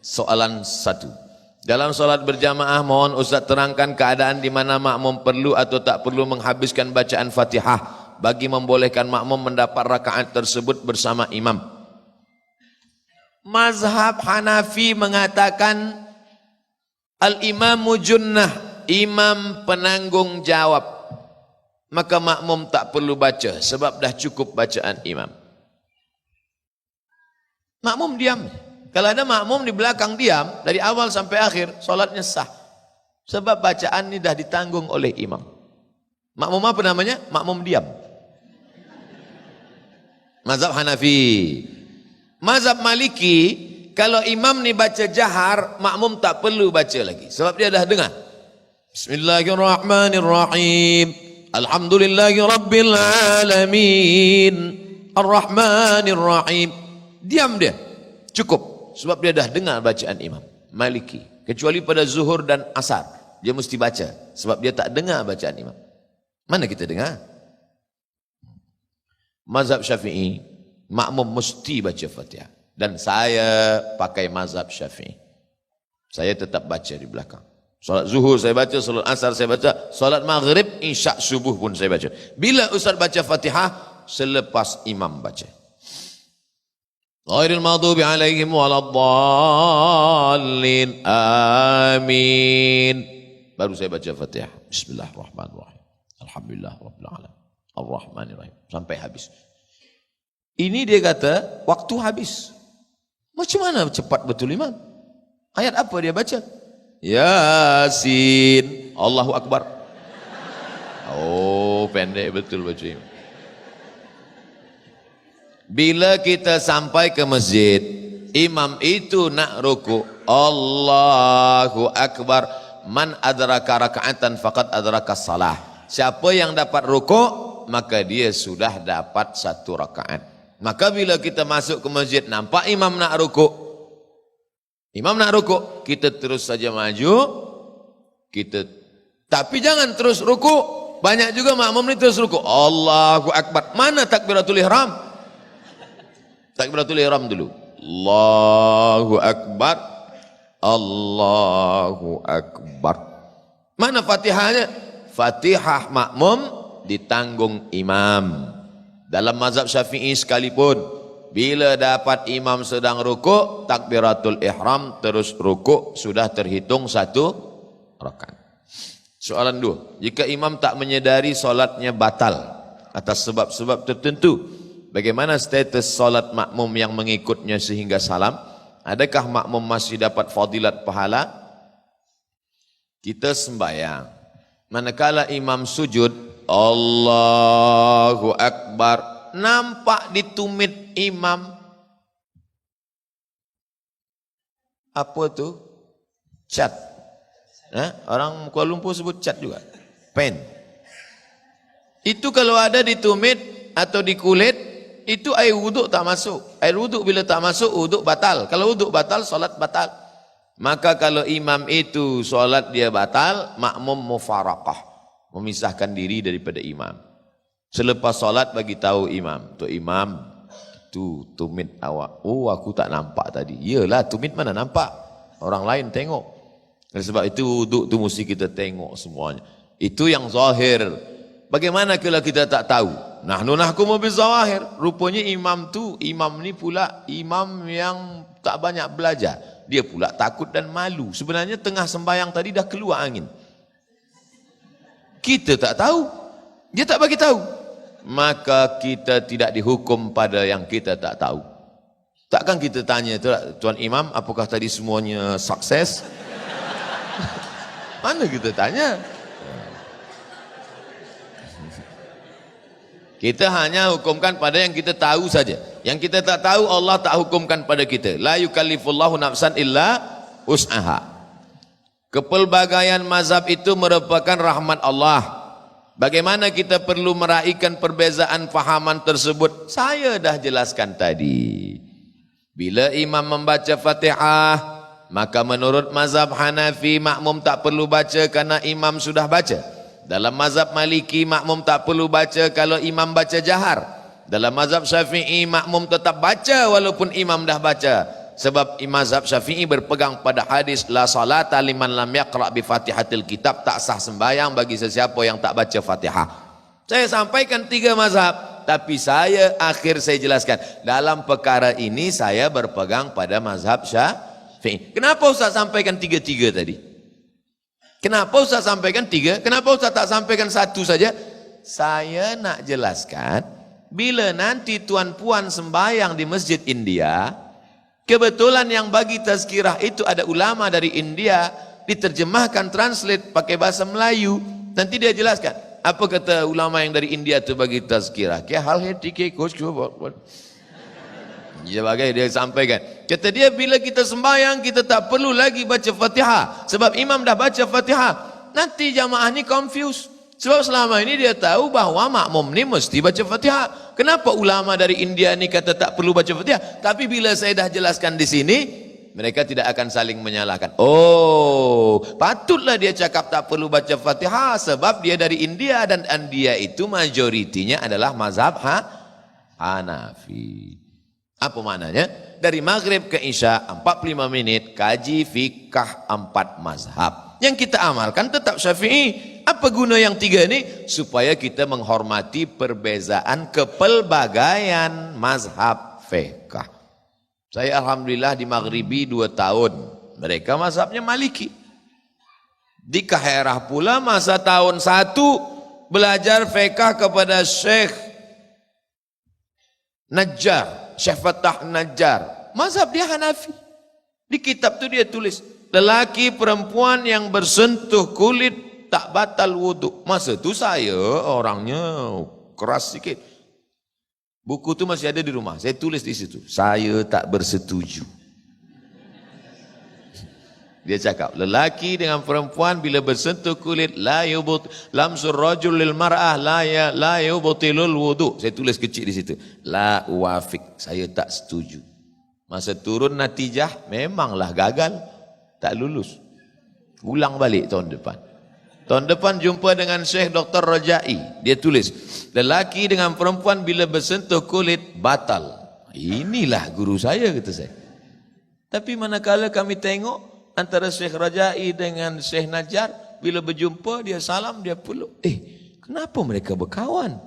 Soalan 1. Dalam solat berjamaah mohon Ustaz terangkan keadaan di mana makmum perlu atau tak perlu menghabiskan bacaan Fatihah bagi membolehkan makmum mendapat rakaat tersebut bersama imam. Mazhab Hanafi mengatakan al-imamu junnah, imam penanggung jawab. Maka makmum tak perlu baca sebab dah cukup bacaan imam. Makmum diam. Kalau ada makmum di belakang diam dari awal sampai akhir, solatnya sah. Sebab bacaan ini dah ditanggung oleh imam. Makmum apa namanya? Makmum diam. Mazhab Hanafi. Mazhab Maliki, kalau imam ni baca jahar, makmum tak perlu baca lagi. Sebab dia dah dengar. Bismillahirrahmanirrahim. Alhamdulillahi Rabbil Alamin. Ar-Rahmanir-Rahim. Diam dia. Cukup. Sebab dia dah dengar bacaan imam. Maliki. Kecuali pada zuhur dan asar. Dia mesti baca. Sebab dia tak dengar bacaan imam. Mana kita dengar? Mazhab Syafi'i, makmum mesti baca Fatihah. Dan saya pakai mazhab Syafi'i. Saya tetap baca di belakang. Solat zuhur saya baca, solat asar saya baca, solat maghrib, isyak subuh pun saya baca. Bila Ustaz baca Fatihah? Selepas imam baca. Ghairil maghdubi alaihim waladdallin. Amin. Baru saya baca Fatihah. Bismillahirrahmanirrahim. Alhamdulillah rabbil alamin. Ar-Rahmanir-Rahim. Sampai habis. Ini dia kata waktu habis. Macam mana cepat betul imam? Ayat apa dia baca? Yasin. Allahu Akbar. Oh, pendek betul baca imam. Bila kita sampai ke masjid, imam itu nak rukuk, Allahu Akbar. Man adraka raka'atan faqad adraka salah. Siapa yang dapat rukuk, maka dia sudah dapat 1 rakaat. Maka bila kita masuk ke masjid, nampak imam nak rukuk, kita terus saja maju, tapi jangan terus rukuk. Banyak juga makmum ni terus rukuk. Allahu Akbar. Mana takbiratul ihram? Takbiratul ihram dulu. Allahu Akbar. Allahu Akbar. Mana Fatihahnya? Fatihah makmum ditanggung imam. Dalam mazhab Syafi'i sekalipun, bila dapat imam sedang rukuk, takbiratul ihram terus rukuk, sudah terhitung 1 rakaat. Soalan 2. Jika imam tak menyedari solatnya batal atas sebab-sebab tertentu, bagaimana status solat makmum yang mengikutnya sehingga salam? Adakah makmum masih dapat fadilat pahala? Kita sembahyang, manakala imam sujud, Allahu Akbar, nampak di tumit imam apa tu? Cat. Orang Kuala Lumpur sebut cat juga. Pen. Itu kalau ada di tumit atau di kulit, itu air wuduk tak masuk. Air wuduk bila tak masuk, wuduk batal. Kalau wuduk batal, solat batal. Maka kalau imam itu solat dia batal, makmum mufaraqah, memisahkan diri daripada imam. Selepas solat bagi tahu imam, tu imam, tu tumit awak. Oh, aku tak nampak tadi. Iyalah, tumit mana nampak? Orang lain tengok. Dan sebab itu wuduk tu mesti kita tengok semuanya. Itu yang zahir. Bagaimana kalau kita tak tahu? Nahnu nahkumu bizawahir. Rupanya imam ni pula imam yang tak banyak belajar. Dia pula takut dan malu. Sebenarnya tengah sembahyang tadi dah keluar angin. Kita tak tahu. Dia tak bagi tahu. Maka kita tidak dihukum pada yang kita tak tahu. Takkan kita tanya, Tuan Imam, apakah tadi semuanya sukses? Mana kita tanya? Kita hanya hukumkan pada yang kita tahu saja. Yang kita tak tahu, Allah tak hukumkan pada kita. La yukallifullahu nafsan illa wus'aha. Kepelbagaian mazhab itu merupakan rahmat Allah. Bagaimana kita perlu meraihkan perbezaan fahaman tersebut? Saya dah jelaskan tadi. Bila imam membaca Fatihah, maka menurut mazhab Hanafi, makmum tak perlu baca karena imam sudah baca. Dalam mazhab Maliki, makmum tak perlu baca kalau imam baca jahar. Dalam mazhab Syafi'i, makmum tetap baca walaupun imam dah baca. Sebab mazhab Syafi'i berpegang pada hadis la salata liman lam yaqra bi Fatihatil kitab, tak sah sembahyang bagi sesiapa yang tak baca Fatihah. Saya sampaikan 3 mazhab, tapi saya jelaskan dalam perkara ini saya berpegang pada mazhab Syafi'i. Kenapa Ustaz sampaikan 3 tadi? Kenapa Ustaz sampaikan 3? Kenapa Ustaz tak sampaikan 1 saja? Saya nak jelaskan, bila nanti tuan puan sembahyang di masjid India, kebetulan yang bagi tazkirah itu ada ulama dari India, diterjemahkan, translate pakai bahasa Melayu. Nanti dia jelaskan, apa kata ulama yang dari India itu bagi tazkirah. Kya hal hai tike kuch sebagai dia sampaikan. Kata dia, bila kita sembahyang, kita tak perlu lagi baca Fatihah. Sebab imam dah baca Fatihah. Nanti jamaah ni confused. Sebab selama ini dia tahu bahawa makmum ni mesti baca Fatihah. Kenapa ulama dari India ni kata tak perlu baca Fatihah? Tapi bila saya dah jelaskan di sini, mereka tidak akan saling menyalahkan. Oh, patutlah dia cakap tak perlu baca Fatihah sebab dia dari India, dan India itu majoritinya adalah mazhab Hanafi. Apa maknanya? Dari maghrib ke isya 45 menit kaji fikah 4 mazhab. Yang kita amalkan tetap Syafi'i. Apa guna yang 3 ini? Supaya kita menghormati perbezaan kepelbagaian mazhab fikah. Saya alhamdulillah di Maghribi 2 tahun. Mereka mazhabnya Maliki. Di Kaherah pula masa tahun 1 belajar fikah kepada Syekh Najjar, Syekh Fatah Najjar. Mazhab dia Hanafi. Di kitab tu dia tulis, lelaki perempuan yang bersentuh kulit tak batal wuduk. Masa tu saya orangnya keras sikit. Buku tu masih ada di rumah. Saya tulis di situ, saya tak bersetuju. Dia cakap, lelaki dengan perempuan bila bersentuh kulit la yubut lamsur rajul lil mar'ah la yubutilul wudu. Saya tulis kecil di situ. La uwafik, saya tak setuju. Masa turun natijah memanglah gagal, tak lulus. Ulang balik tahun depan. Tahun depan jumpa dengan Syekh Dr. Rajai. Dia tulis, lelaki dengan perempuan bila bersentuh kulit batal. Inilah guru saya, kata saya. Tapi manakala kami tengok antara Syekh Rajai dengan Syekh Najjar, bila berjumpa dia salam, dia peluk. Kenapa mereka berkawan?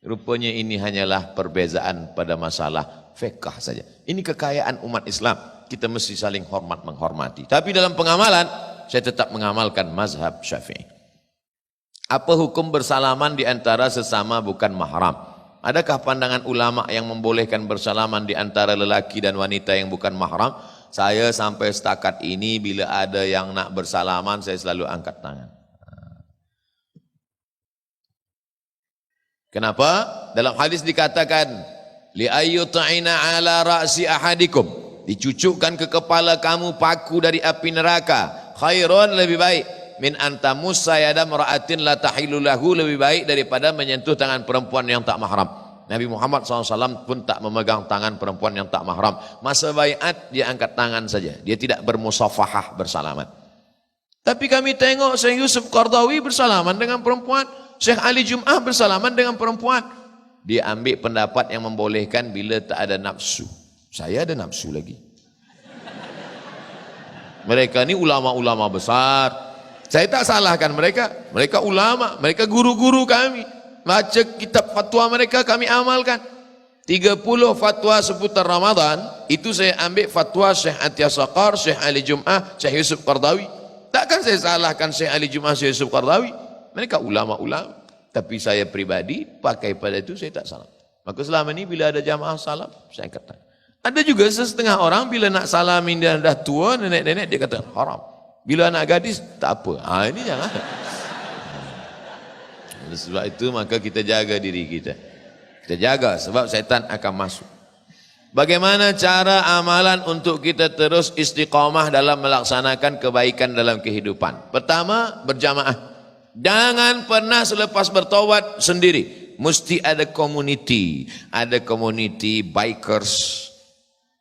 Rupanya ini hanyalah perbezaan pada masalah fiqh saja. Ini kekayaan umat Islam. Kita mesti saling hormat menghormati. Tapi dalam pengamalan, saya tetap mengamalkan mazhab Syafi'i. Apa hukum bersalaman di antara sesama bukan mahram? Adakah pandangan ulama yang membolehkan bersalaman di antara lelaki dan wanita yang bukan mahram? Saya sampai setakat ini bila ada yang nak bersalaman, saya selalu angkat tangan. Kenapa? Dalam hadis dikatakan, li ayyuta'ina ala ra'si ahadikum, dicucukkan ke kepala kamu paku dari api neraka, khairun, lebih baik, min antamussa yada mar'atin la tahilu lahu, lebih baik daripada menyentuh tangan perempuan yang tak mahram. Nabi Muhammad SAW pun tak memegang tangan perempuan yang tak mahram. Masa baiat dia angkat tangan saja, dia tidak bermusafahah, bersalaman. Tapi kami tengok Syekh Yusuf Qardawi bersalaman dengan perempuan, Syekh Ali Jum'ah bersalaman dengan perempuan. Dia ambil pendapat yang membolehkan bila tak ada nafsu. Saya ada nafsu lagi. Mereka ni ulama-ulama besar. Saya tak salahkan mereka. Mereka ulama, mereka guru-guru kami. Baca kitab fatwa mereka kami amalkan. 30 fatwa seputar Ramadan, itu saya ambil fatwa Syekh Atiyah Saqar, Syekh Ali Jum'ah, Syekh Yusuf Qardawi. Takkan saya salahkan Syekh Ali Jum'ah, Syekh Yusuf Qardawi. Mereka ulama-ulama. Tapi saya pribadi pakai pada itu, saya tak salam. Maka selama ini bila ada jamaah salam, saya kata. Ada juga setengah orang bila nak salamin dia dah tua, nenek-nenek, dia kata haram. Bila anak gadis, tak apa. Ini jangan. Sebab itu maka kita jaga diri kita. Kita jaga sebab syaitan akan masuk. Bagaimana cara amalan untuk kita terus istiqamah dalam melaksanakan kebaikan dalam kehidupan? Pertama, berjamaah. Jangan pernah selepas bertaubat sendiri. Mesti ada community. Ada community bikers,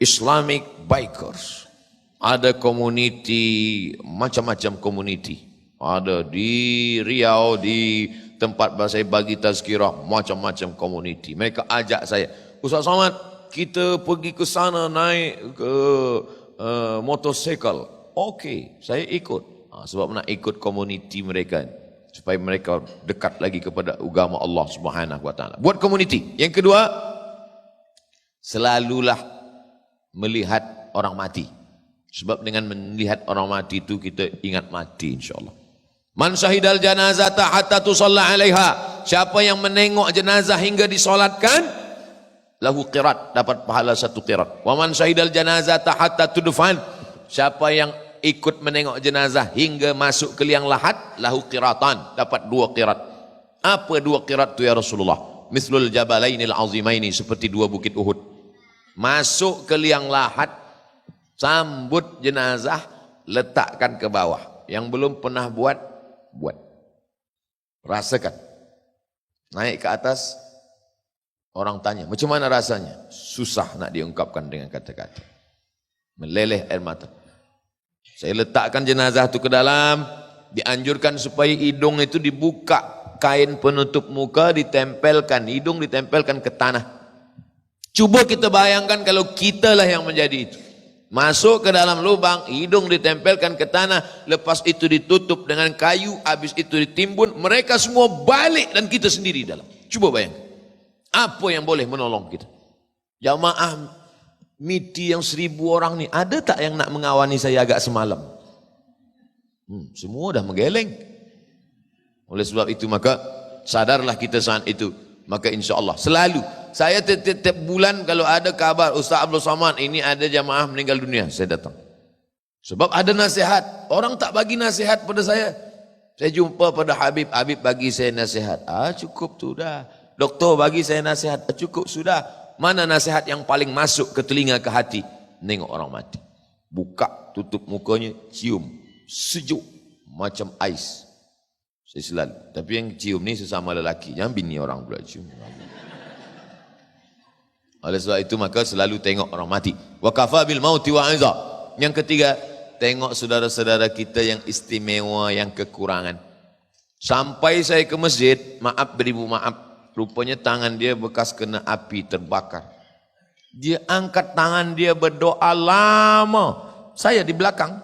Islamic bikers. Ada community, macam-macam community. Ada di Riau, di tempat saya bagi tazkirah, macam-macam community. Mereka ajak saya, Ustaz Somad, kita pergi ke sana naik ke motosikal. Okey, saya ikut. Sebab nak ikut komuniti mereka supaya mereka dekat lagi kepada agama Allah Subhanahu wa taala. Buat komuniti. Yang kedua, selalulah melihat orang mati. Sebab dengan melihat orang mati itu kita ingat mati insya-Allah. Man syahidal janazata hatta tusalla 'alaiha. Siapa yang menengok jenazah hingga disolatkan, lahu qirat, dapat pahala 1 qirat. Wa man syahidal janazata hatta tudfan. Siapa yang ikut menengok jenazah hingga masuk ke liang lahat, lahu qiratan, dapat 2 qirat. Apa 2 qirat tu ya Rasulullah? Mislul jabalainil azimaini, seperti 2 bukit Uhud. Masuk ke liang lahat, sambut jenazah, letakkan ke bawah. Yang belum pernah buat, buat. Rasakan. Naik ke atas, orang tanya, macam mana rasanya? Susah nak diungkapkan dengan kata-kata. Meleleh air mata. Saya letakkan jenazah itu ke dalam, dianjurkan supaya hidung itu dibuka, kain penutup muka ditempelkan, hidung ditempelkan ke tanah. Cuba kita bayangkan kalau kita lah yang menjadi itu. Masuk ke dalam lubang, hidung ditempelkan ke tanah, lepas itu ditutup dengan kayu, habis itu ditimbun, mereka semua balik dan kita sendiri dalam. Cuba bayangkan. Apa yang boleh menolong kita? Jamaah miti yang 1000 orang ni, ada tak yang nak mengawani saya agak semalam? Semua dah menggeleng. Oleh sebab itu maka sadarlah kita saat itu. Maka insya Allah selalu saya tiap bulan kalau ada kabar Ustaz Abdul Somad ini ada jamaah meninggal dunia, saya datang. Sebab ada nasihat. Orang tak bagi nasihat pada saya. Saya jumpa pada Habib, Habib bagi saya nasihat. Cukup tu dah. Doktor bagi saya nasihat. Cukup sudah. Mana nasihat yang paling masuk ke telinga, ke hati? Nengok orang mati. Buka, tutup mukanya, cium. Sejuk. Macam ais. Saya selalu. Tapi yang cium ni sesama lelaki. Jangan bini orang pula cium. Oleh sebab itu maka selalu tengok orang mati. Wa kafa bil mauti wa aiza. Yang ketiga, tengok saudara-saudara kita yang istimewa, yang kekurangan. Sampai saya ke masjid, maaf beribu maaf, rupanya tangan dia bekas kena api terbakar. Dia angkat tangan dia berdoa lama. Saya di belakang.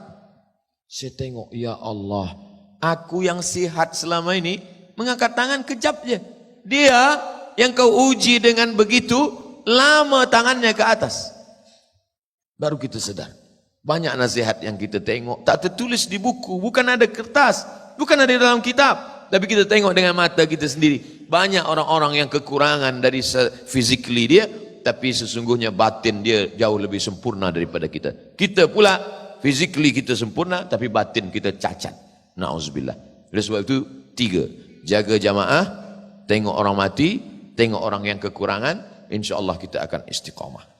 Saya tengok, ya Allah, aku yang sihat selama ini mengangkat tangan kejap je. Dia yang kau uji dengan begitu lama tangannya ke atas. Baru kita sedar. Banyak nasihat yang kita tengok tak tertulis di buku, bukan ada kertas, bukan ada dalam kitab, tapi kita tengok dengan mata kita sendiri. Banyak orang-orang yang kekurangan dari physically dia, tapi sesungguhnya batin dia jauh lebih sempurna daripada kita. Kita pula physically kita sempurna, tapi batin kita cacat. Na'udzubillah. Oleh sebab itu 3, jaga jamaah, tengok orang mati, tengok orang yang kekurangan, insya Allah kita akan istiqamah.